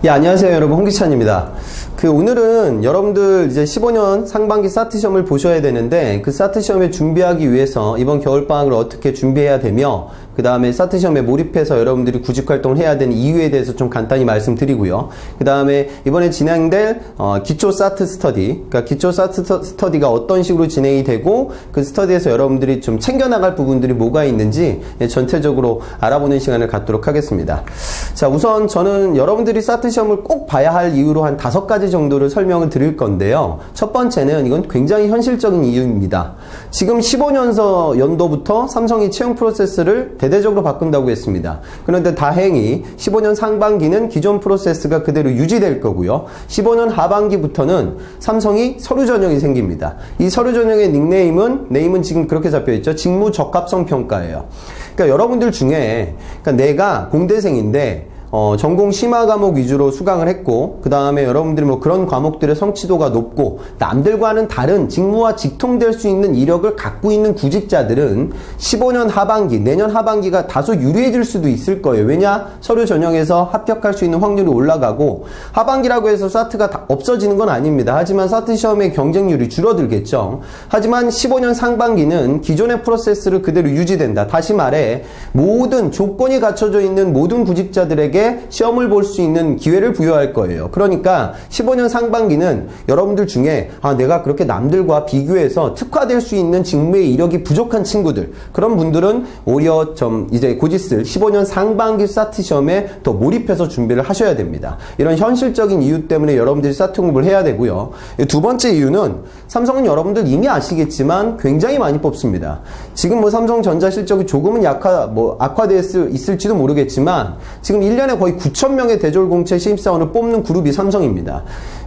예, 안녕하세요 여러분, 홍기찬입니다. 오늘은 여러분들 이제 15년 상반기 사트 시험을 보셔야 되는데, 그 사트 시험에 준비하기 위해서 이번 겨울방학을 어떻게 준비해야 되며, 그 다음에 사트 시험에 몰입해서 여러분들이 구직활동을 해야 되는 이유에 대해서 좀 간단히 말씀드리고요. 그 다음에 이번에 진행될 기초 사트 스터디, 그러니까 기초 사트 스터디가 어떤 식으로 진행이 되고, 그 스터디에서 여러분들이 좀 챙겨나갈 부분들이 뭐가 있는지 전체적으로 알아보는 시간을 갖도록 하겠습니다. 자, 우선 저는 여러분들이 사트 시험을 꼭 봐야 할 이유로 한 5가지 정도를 설명을 드릴 건데요. 첫 번째는 이건 굉장히 현실적인 이유입니다. 지금 15년 연도부터 삼성이 채용 프로세스를 대대적으로 바꾼다고 했습니다. 그런데 다행히 15년 상반기는 기존 프로세스가 그대로 유지될 거고요. 15년 하반기부터는 삼성이 서류 전형이 생깁니다. 이 서류 전형의 네임은 지금 그렇게 잡혀있죠. 직무 적합성 평가예요. 그러니까 여러분들 중에, 그러니까 내가 공대생인데 전공 심화 과목 위주로 수강을 했고, 그 다음에 여러분들이 뭐 그런 과목들의 성취도가 높고 남들과는 다른 직무와 직통될 수 있는 이력을 갖고 있는 구직자들은 15년 하반기, 내년 하반기가 다소 유리해질 수도 있을 거예요. 왜냐? 서류 전형에서 합격할 수 있는 확률이 올라가고, 하반기라고 해서 사트가 다 없어지는 건 아닙니다. 하지만 사트 시험의 경쟁률이 줄어들겠죠. 하지만 15년 상반기는 기존의 프로세스를 그대로 유지된다. 다시 말해, 모든 조건이 갖춰져 있는 모든 구직자들에게 시험을 볼 수 있는 기회를 부여할 거예요. 그러니까 15년 상반기는 여러분들 중에 내가 그렇게 남들과 비교해서 특화될 수 있는 직무의 이력이 부족한 친구들, 그런 분들은 오히려 이제 곧 있을 15년 상반기 사트 시험에 더 몰입해서 준비를 하셔야 됩니다. 이런 현실적인 이유 때문에 여러분들이 사트 공부를 해야 되고요. 두 번째 이유는, 삼성은 여러분들 이미 아시겠지만 굉장히 많이 뽑습니다. 지금 뭐 삼성전자 실적이 조금은 악화되어 있을지도 모르겠지만, 지금 1년에 거의 9,000명의 대졸공채 신입사원을 뽑는 그룹이 삼성입니다.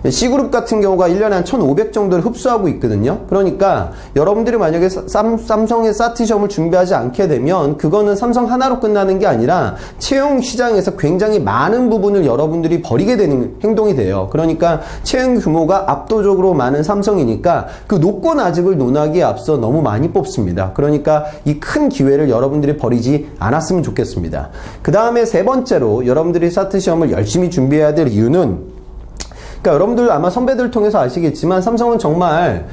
C그룹 같은 경우가 1년에 한 1,500 정도를 흡수하고 있거든요. 그러니까 여러분들이 만약에 삼성의 사트 시험을 준비하지 않게 되면 그거는 삼성 하나로 끝나는 게 아니라 채용 시장에서 굉장히 많은 부분을 여러분들이 버리게 되는 행동이 돼요. 그러니까 채용 규모가 압도적으로 많은 삼성이니까 그 높고 낮을 논하기에 앞서 너무 많이 뽑습니다. 그러니까 이 큰 기회를 여러분들이 버리지 않았으면 좋겠습니다. 그 다음에 세 번째로 여러분들이 사트 시험을 열심히 준비해야 될 이유는, 그러니까 여러분들 아마 선배들 통해서 아시겠지만 삼성은 정말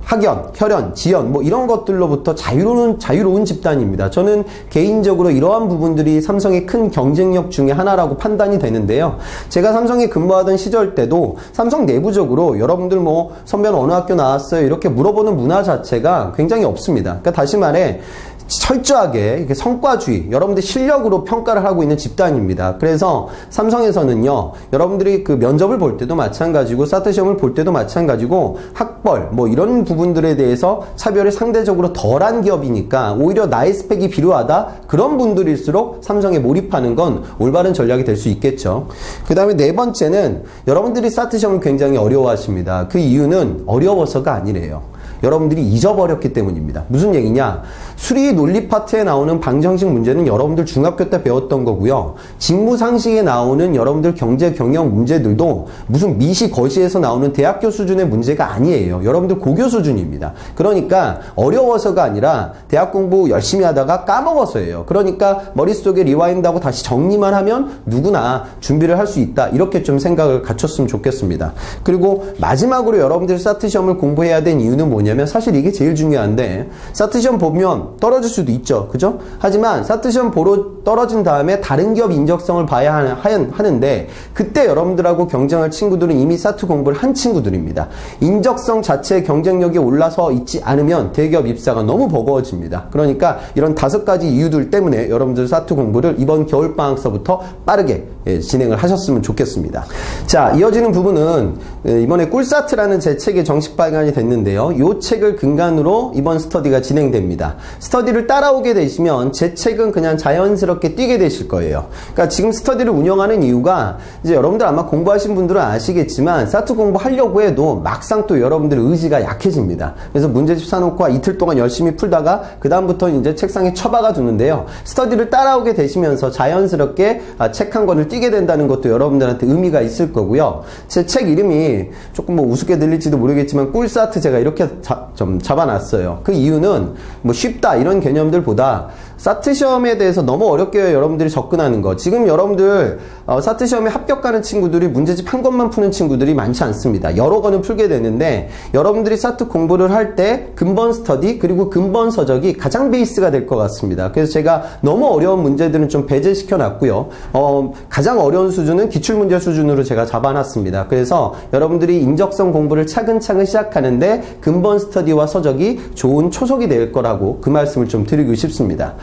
학연, 혈연, 지연 뭐 이런 것들로부터 자유로운 집단입니다. 저는 개인적으로 이러한 부분들이 삼성의 큰 경쟁력 중에 하나라고 판단이 되는데요. 제가 삼성에 근무하던 시절 때도 삼성 내부적으로 여러분들 뭐 선배는 어느 학교 나왔어요? 이렇게 물어보는 문화 자체가 굉장히 없습니다. 그러니까 다시 말해, 철저하게 이렇게 성과주의, 여러분들 실력으로 평가를 하고 있는 집단입니다. 그래서 삼성에서는요, 여러분들이 그 면접을 볼 때도 마찬가지고 사트 시험을 볼 때도 마찬가지고 학벌 뭐 이런 부분들에 대해서 차별이 상대적으로 덜한 기업이니까 오히려 나의 스펙이 필요하다, 그런 분들일수록 삼성에 몰입하는 건 올바른 전략이 될 수 있겠죠. 그 다음에 네 번째는, 여러분들이 사트 시험을 굉장히 어려워하십니다. 그 이유는 어려워서가 아니래요. 여러분들이 잊어버렸기 때문입니다. 무슨 얘기냐? 수리 논리 파트에 나오는 방정식 문제는 여러분들 중학교 때 배웠던 거고요. 직무상식에 나오는 여러분들 경제 경영 문제들도 무슨 미시 거시에서 나오는 대학교 수준의 문제가 아니에요. 여러분들 고교 수준입니다. 그러니까 어려워서가 아니라 대학 공부 열심히 하다가 까먹어서예요. 그러니까 머릿속에 리와인드하고 다시 정리만 하면 누구나 준비를 할 수 있다, 이렇게 좀 생각을 갖췄으면 좋겠습니다. 그리고 마지막으로 여러분들이 사트 시험을 공부해야 되는 이유는 뭐냐면, 사실 이게 제일 중요한데, 사트 시험 보면 떨어질 수도 있죠. 그죠? 하지만 사트 시험 보러 떨어진 다음에 다른 기업 인적성을 봐야 하는데, 그때 여러분들하고 경쟁할 친구들은 이미 사트 공부를 한 친구들입니다. 인적성 자체의 경쟁력이 올라서 있지 않으면 대기업 입사가 너무 버거워집니다. 그러니까 이런 5가지 이유들 때문에 여러분들 사트 공부를 이번 겨울방학서부터 빠르게 진행을 하셨으면 좋겠습니다. 자, 이어지는 부분은 이번에 꿀사트라는 제 책이 정식 발간이 됐는데요. 이 책을 근간으로 이번 스터디가 진행됩니다. 스터디를 따라오게 되시면 제 책은 그냥 자연스럽게 띄게 되실 거예요. 그러니까 지금 스터디를 운영하는 이유가, 이제 여러분들 아마 공부하신 분들은 아시겠지만 사트 공부하려고 해도 막상 또 여러분들의 의지가 약해집니다. 그래서 문제집 사놓고 이틀 동안 열심히 풀다가 그 다음부터 이제 책상에 처박아 두는데요. 스터디를 따라오게 되시면서 자연스럽게 책 한 권을 띄게 된다는 것도 여러분들한테 의미가 있을 거고요. 제 책 이름이 조금 뭐 우습게 들릴지도 모르겠지만 꿀사트 제가 이렇게 좀 잡아놨어요. 그 이유는 뭐 쉽다 이런 개념들보다 사트 시험에 대해서 너무 어렵게 여러분들이 접근하는 거. 지금 여러분들 사트 시험에 합격하는 친구들이 문제집 한 권만 푸는 친구들이 많지 않습니다. 여러 권을 풀게 되는데 여러분들이 사트 공부를 할 때 근본 스터디 그리고 근본 서적이 가장 베이스가 될 것 같습니다. 그래서 제가 너무 어려운 문제들은 좀 배제시켜 놨고요. 가장 어려운 수준은 기출문제 수준으로 제가 잡아놨습니다. 그래서 여러분들이 인적성 공부를 차근차근 시작하는데 근본 스터디와 서적이 좋은 초석이 될 거라고 그 말씀을 좀 드리고 싶습니다.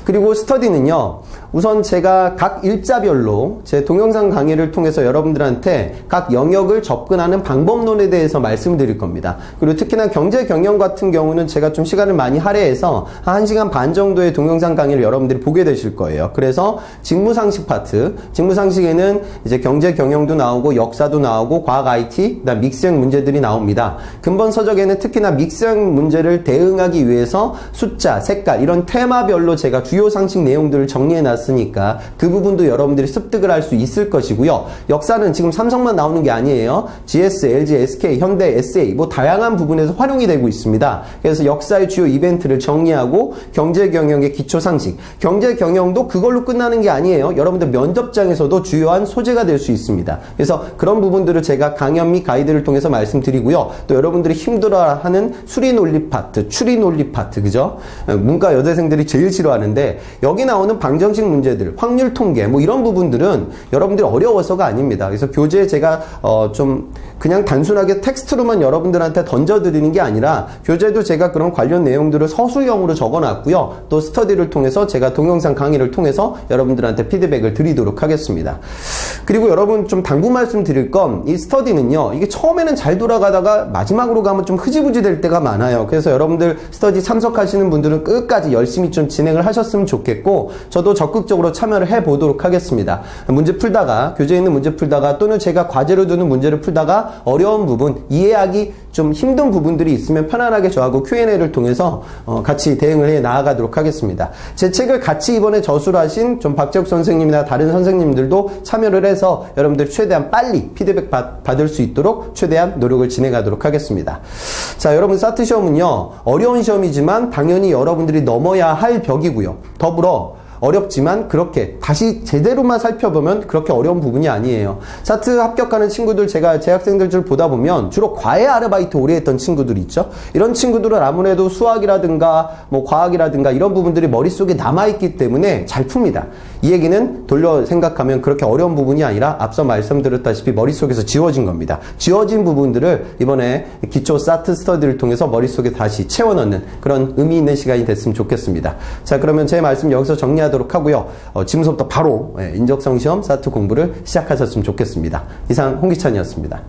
그리고 스터디는요, 우선 제가 각 일자별로 제 동영상 강의를 통해서 여러분들한테 각 영역을 접근하는 방법론에 대해서 말씀드릴 겁니다. 그리고 특히나 경제 경영 같은 경우는 제가 좀 시간을 많이 할애해서 한 1시간 반 정도의 동영상 강의를 여러분들이 보게 되실 거예요. 그래서 직무상식 파트, 직무상식에는 이제 경제 경영도 나오고 역사도 나오고 과학 IT, 그다음 믹스형 문제들이 나옵니다. 근본 서적에는 특히나 믹스형 문제를 대응하기 위해서 숫자, 색깔 이런 테마별로 제가 주요 상식 내용들을 정리해 놨으니까 그 부분도 여러분들이 습득을 할 수 있을 것이고요. 역사는 지금 삼성만 나오는 게 아니에요. GS, LG, SK, 현대, SA 뭐 다양한 부분에서 활용이 되고 있습니다. 그래서 역사의 주요 이벤트를 정리하고 경제 경영의 기초 상식, 경제 경영도 그걸로 끝나는 게 아니에요. 여러분들 면접장에서도 주요한 소재가 될 수 있습니다. 그래서 그런 부분들을 제가 강연 및 가이드를 통해서 말씀드리고요. 또 여러분들이 힘들어하는 수리 논리 파트, 추리 논리 파트, 그죠? 문과 여대생들이 제일 싫어하는데 여기 나오는 방정식 문제들, 확률 통계 뭐 이런 부분들은 여러분들이 어려워서가 아닙니다. 그래서 교재에 제가 좀 그냥 단순하게 텍스트로만 여러분들한테 던져드리는 게 아니라 교재도 제가 그런 관련 내용들을 서술형으로 적어놨고요. 또 스터디를 통해서 제가 동영상 강의를 통해서 여러분들한테 피드백을 드리도록 하겠습니다. 그리고 여러분 좀 당부 말씀 드릴 건 이 스터디는요. 이게 처음에는 잘 돌아가다가 마지막으로 가면 좀 흐지부지 될 때가 많아요. 그래서 여러분들 스터디 참석하시는 분들은 끝까지 열심히 좀 진행을 하셨으면 좋겠고 저도 적극적으로 참여를 해보도록 하겠습니다. 문제 풀다가 교재에 있는 문제 풀다가 또는 제가 과제로 두는 문제를 풀다가 어려운 부분, 이해하기 좀 힘든 부분들이 있으면 편안하게 저하고 Q&A를 통해서 같이 대응을 해 나아가도록 하겠습니다. 제 책을 같이 이번에 저술을 하신 좀 박재욱 선생님이나 다른 선생님들도 참여를 해서 여러분들 최대한 빨리 피드백 받을 수 있도록 최대한 노력을 진행하도록 하겠습니다. 자, 여러분 사트 시험은요, 어려운 시험이지만 당연히 여러분들이 넘어야 할 벽이고요. 더불어 어렵지만 그렇게 다시 제대로만 살펴보면 그렇게 어려운 부분이 아니에요. 사트 합격하는 친구들 제가 제 학생들 줄 보다 보면 주로 과외 아르바이트 오래 했던 친구들이 있죠. 이런 친구들은 아무래도 수학이라든가 뭐 과학이라든가 이런 부분들이 머릿속에 남아있기 때문에 잘 풉니다. 이 얘기는 돌려 생각하면 그렇게 어려운 부분이 아니라 앞서 말씀드렸다시피 머릿속에서 지워진 겁니다. 지워진 부분들을 이번에 기초 사트 스터디를 통해서 머릿속에 다시 채워넣는 그런 의미 있는 시간이 됐으면 좋겠습니다. 자, 그러면 제 말씀 여기서 정리하도록 하고요. 지금부터 바로 인적성 시험 사트 공부를 시작하셨으면 좋겠습니다. 이상 홍기찬이었습니다.